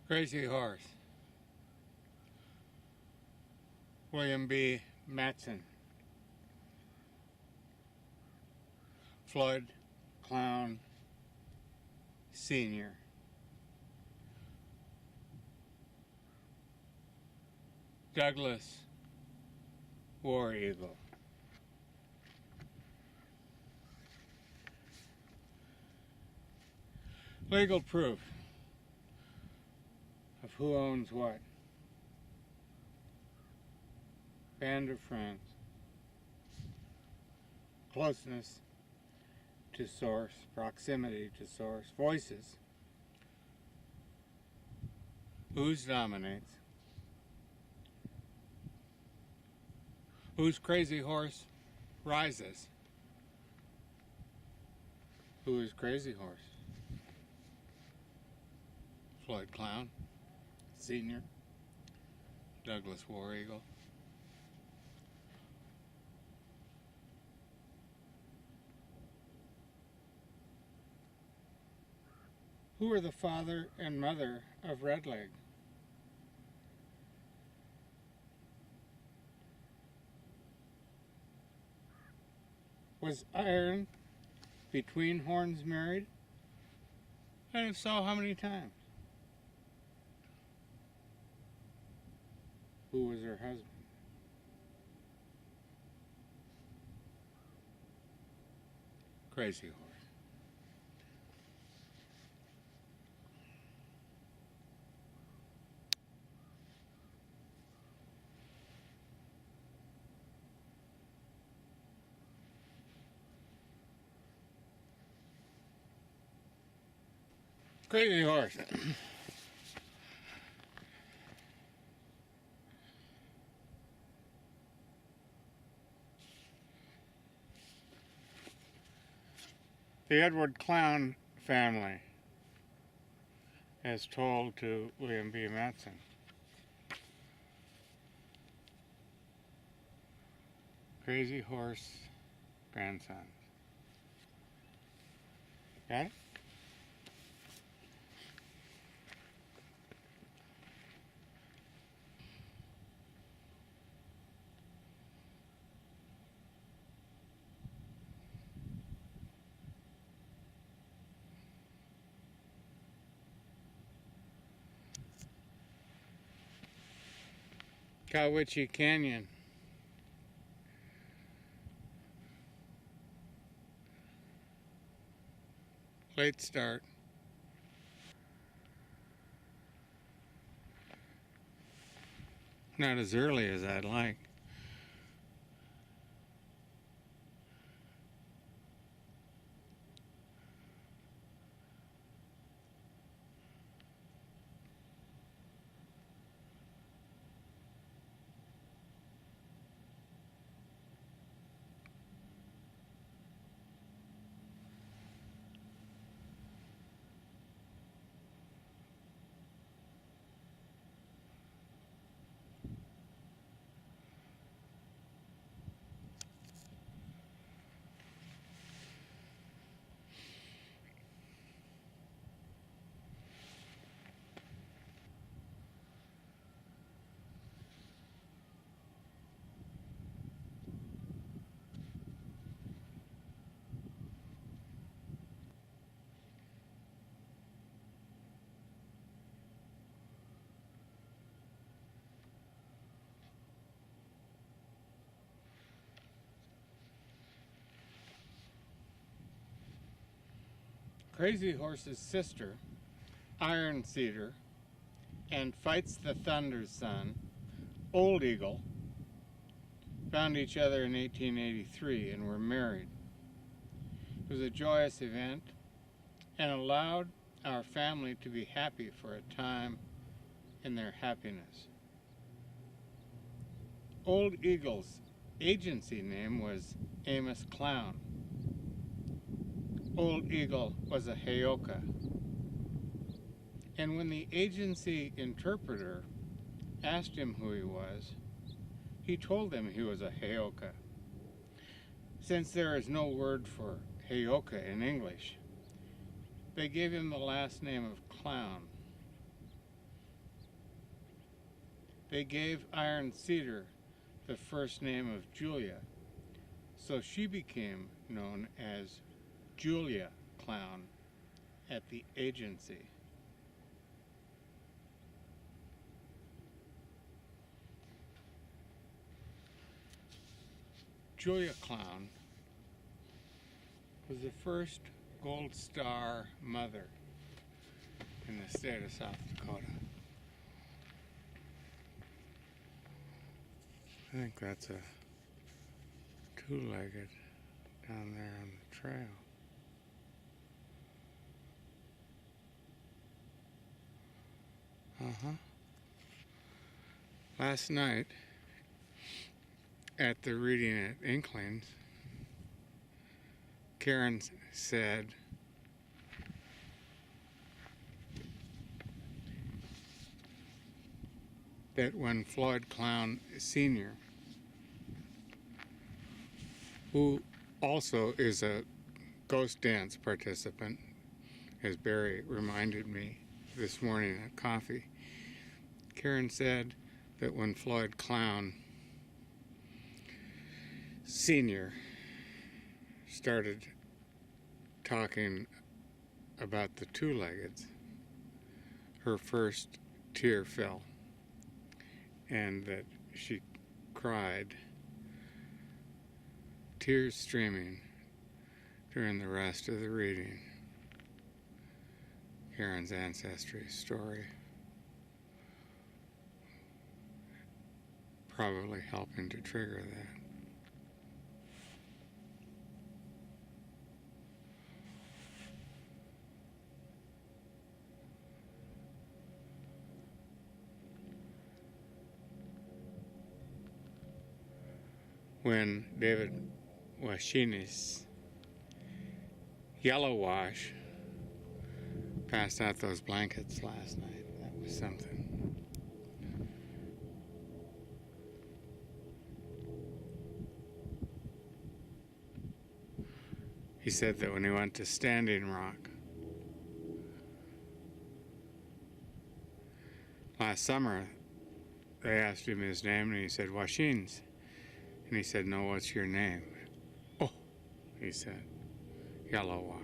Crazy Horse, William B. Matson, Floyd Clown, Sr., Douglas War Eagle. Legal proof of who owns what. Band of friends. Closeness to source, proximity to source, voices. Whose dominates? Whose crazy horse rises? Who is Crazy Horse? Floyd Clown, Sr., Douglas War Eagle. Who are the father and mother of Redleg? Was Iron between horns married? And if so, how many times? Who was her husband? Crazy Horse. Crazy Horse. The Edward Clown family, as told to William B. Matson. Crazy Horse grandsons. Got it? Cowiche Canyon. Late start. Not as early as I'd like. Crazy Horse's sister, Iron Cedar, and Fights the Thunder's son, Old Eagle, found each other in 1883 and were married. It was a joyous event and allowed our family to be happy for a time in their happiness. Old Eagle's agency name was Amos Clown. Old Eagle was a Heyoka. And when the agency interpreter asked him who he was, he told them he was a Heyoka. Since there is no word for Heyoka in English, they gave him the last name of Clown. They gave Iron Cedar the first name of Julia, so she became known as Julia Clown at the agency. Julia Clown was the first Gold Star mother in the state of South Dakota. I think that's a two-legged down there on the trail. Last night, at the reading at Inklings, Karen said that when Floyd Clown Sr., who also is a ghost dance participant, as Barry reminded me this morning at coffee, Karen said that when Floyd Clown Sr. started talking about the two-leggeds, her first tear fell, and that she cried, tears streaming during the rest of the reading. Karen's ancestry story probably helping to trigger that. When David Washines, Yellow Wash, passed out those blankets last night, that was something. He said that when he went to Standing Rock last summer, they asked him his name and he said, Washines. And he said, no, what's your name? Oh, he said, Yellow Wash.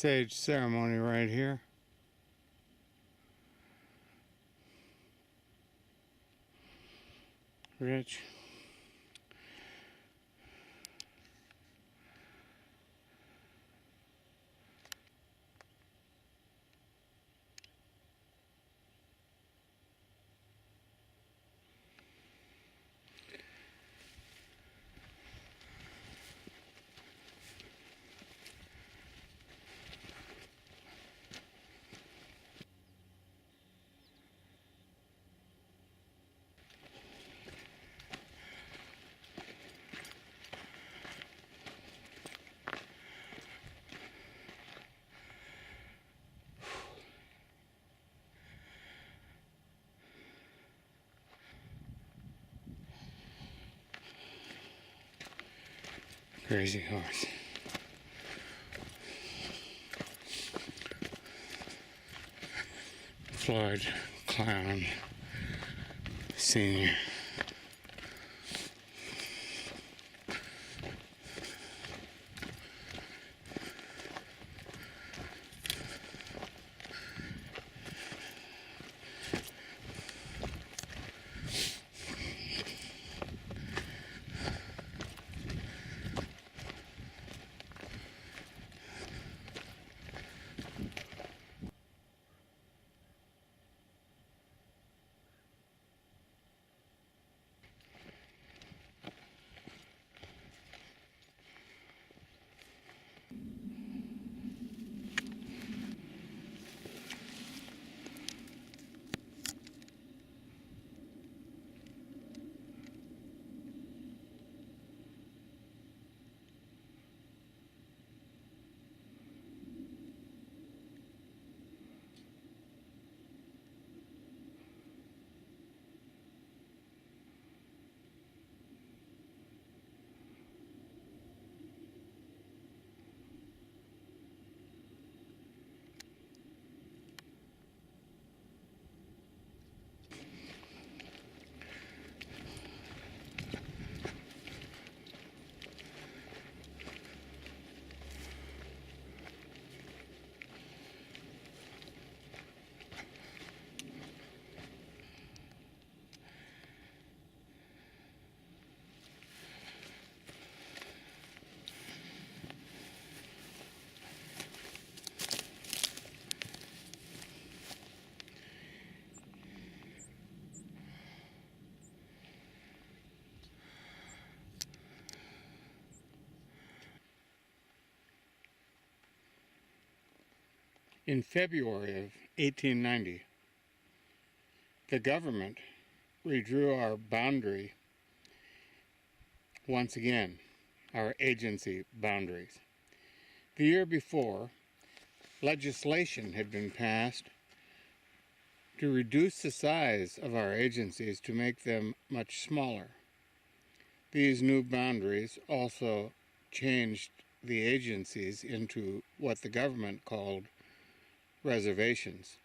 sage ceremony right here. Rich. Crazy horse. Floyd Clown, Senior. In February of 1890, the government redrew our boundary once again, our agency boundaries. The year before, legislation had been passed to reduce the size of our agencies to make them much smaller. These new boundaries also changed the agencies into what the government called reservations.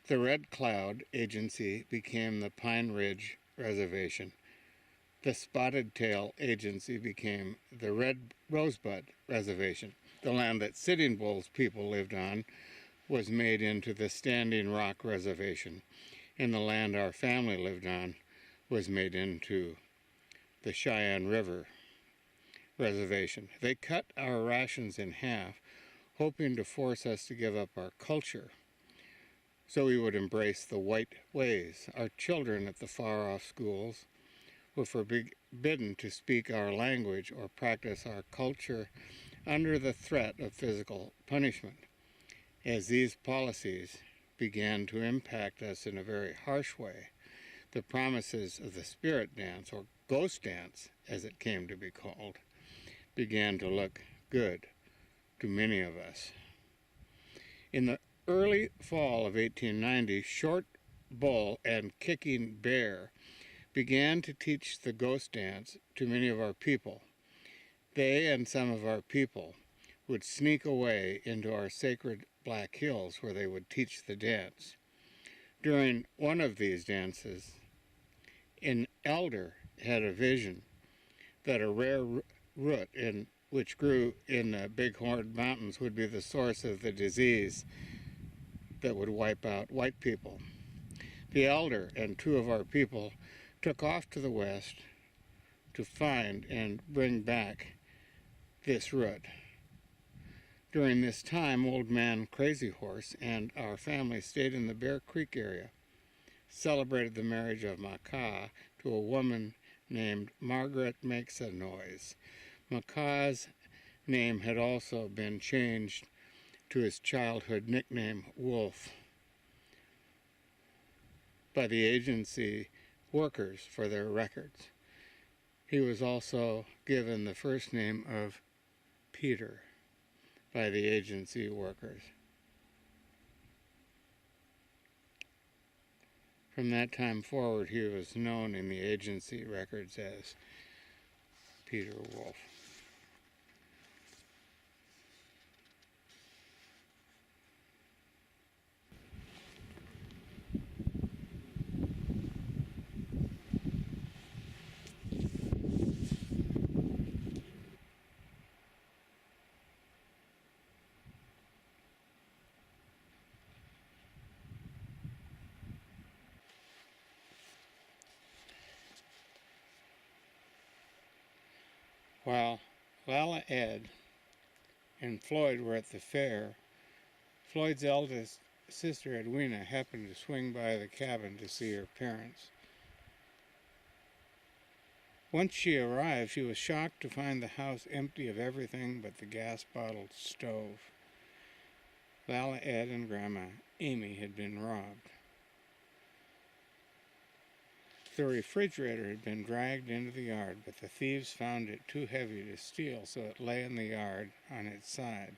The Red Cloud Agency became the Pine Ridge Reservation. The Spotted Tail Agency became the Red Rosebud Reservation. The land that Sitting Bull's people lived on was made into the Standing Rock Reservation, and the land our family lived on was made into the Cheyenne River Reservation. They cut our rations in half, hoping to force us to give up our culture so we would embrace the white ways. Our children at the far-off schools were forbidden to speak our language or practice our culture under the threat of physical punishment. As these policies began to impact us in a very harsh way, the promises of the spirit dance, or ghost dance as it came to be called, began to look good to many of us. In the early fall of 1890, Short Bull and Kicking Bear began to teach the ghost dance to many of our people. They and some of our people would sneak away into our sacred Black Hills where they would teach the dance. During one of these dances, an elder had a vision that a rare root in which grew in the Bighorn Mountains, would be the source of the disease that would wipe out white people. The elder and two of our people took off to the west to find and bring back this root. During this time, Old Man Crazy Horse and our family stayed in the Bear Creek area, celebrated the marriage of Macaw to a woman named Margaret Makes a Noise. Macaw's name had also been changed to his childhood nickname, Wolf, by the agency workers for their records. He was also given the first name of Peter by the agency workers. From that time forward, he was known in the agency records as Peter Wolf. While Lala Ed and Floyd were at the fair, Floyd's eldest sister Edwina happened to swing by the cabin to see her parents. Once she arrived, she was shocked to find the house empty of everything but the gas-bottled stove. Lala Ed and Grandma Amy had been robbed. The refrigerator had been dragged into the yard, but the thieves found it too heavy to steal, so it lay in the yard on its side.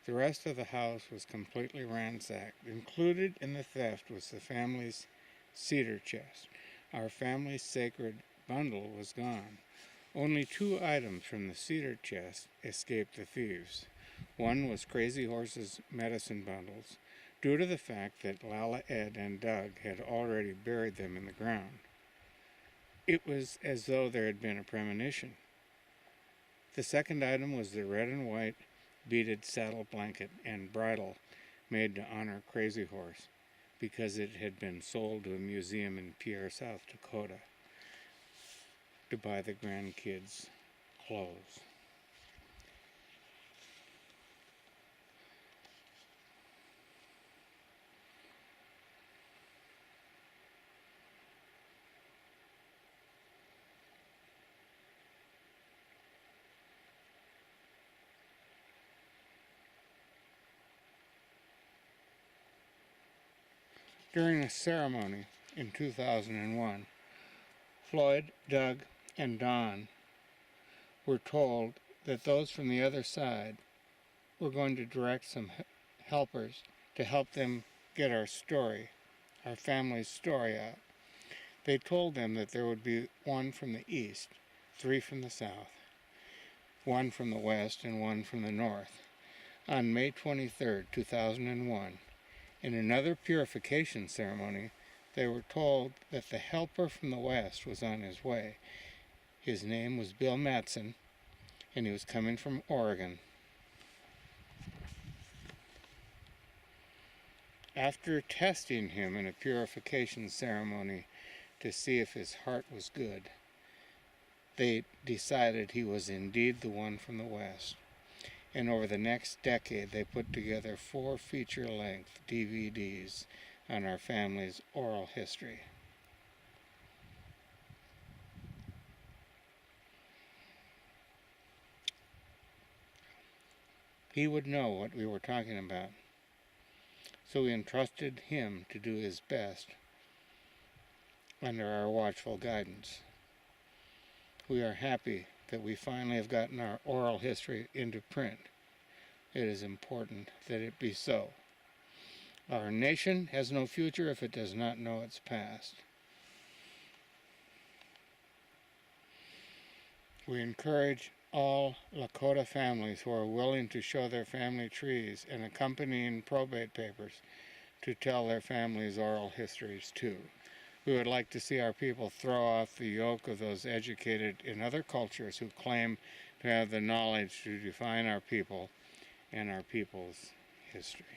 The rest of the house was completely ransacked. Included in the theft was the family's cedar chest. Our family's sacred bundle was gone. Only 2 items from the cedar chest escaped the thieves. One was Crazy Horse's medicine bundles, due to the fact that Lala Ed and Doug had already buried them in the ground. It was as though there had been a premonition. The second item was the red and white beaded saddle blanket and bridle made to honor Crazy Horse, because it had been sold to a museum in Pierre, South Dakota, to buy the grandkids' clothes. During a ceremony in 2001, Floyd, Doug, and Don were told that those from the other side were going to direct some helpers to help them get our story, our family's story out. They told them that there would be 1 from the east, 3 from the south, 1 from the west, and 1 from the north. On May 23, 2001, in another purification ceremony, they were told that the helper from the west was on his way. His name was Bill Matson, and he was coming from Oregon. After testing him in a purification ceremony to see if his heart was good, they decided he was indeed the one from the west. And over the next decade, they put together 4 feature-length DVDs on our family's oral history. He would know what we were talking about, so we entrusted him to do his best under our watchful guidance. We are happy that we finally have gotten our oral history into print. It is important that it be so. Our nation has no future if it does not know its past. We encourage all Lakota families who are willing to show their family trees and accompanying probate papers to tell their families' oral histories too. We would like to see our people throw off the yoke of those educated in other cultures who claim to have the knowledge to define our people and our people's history.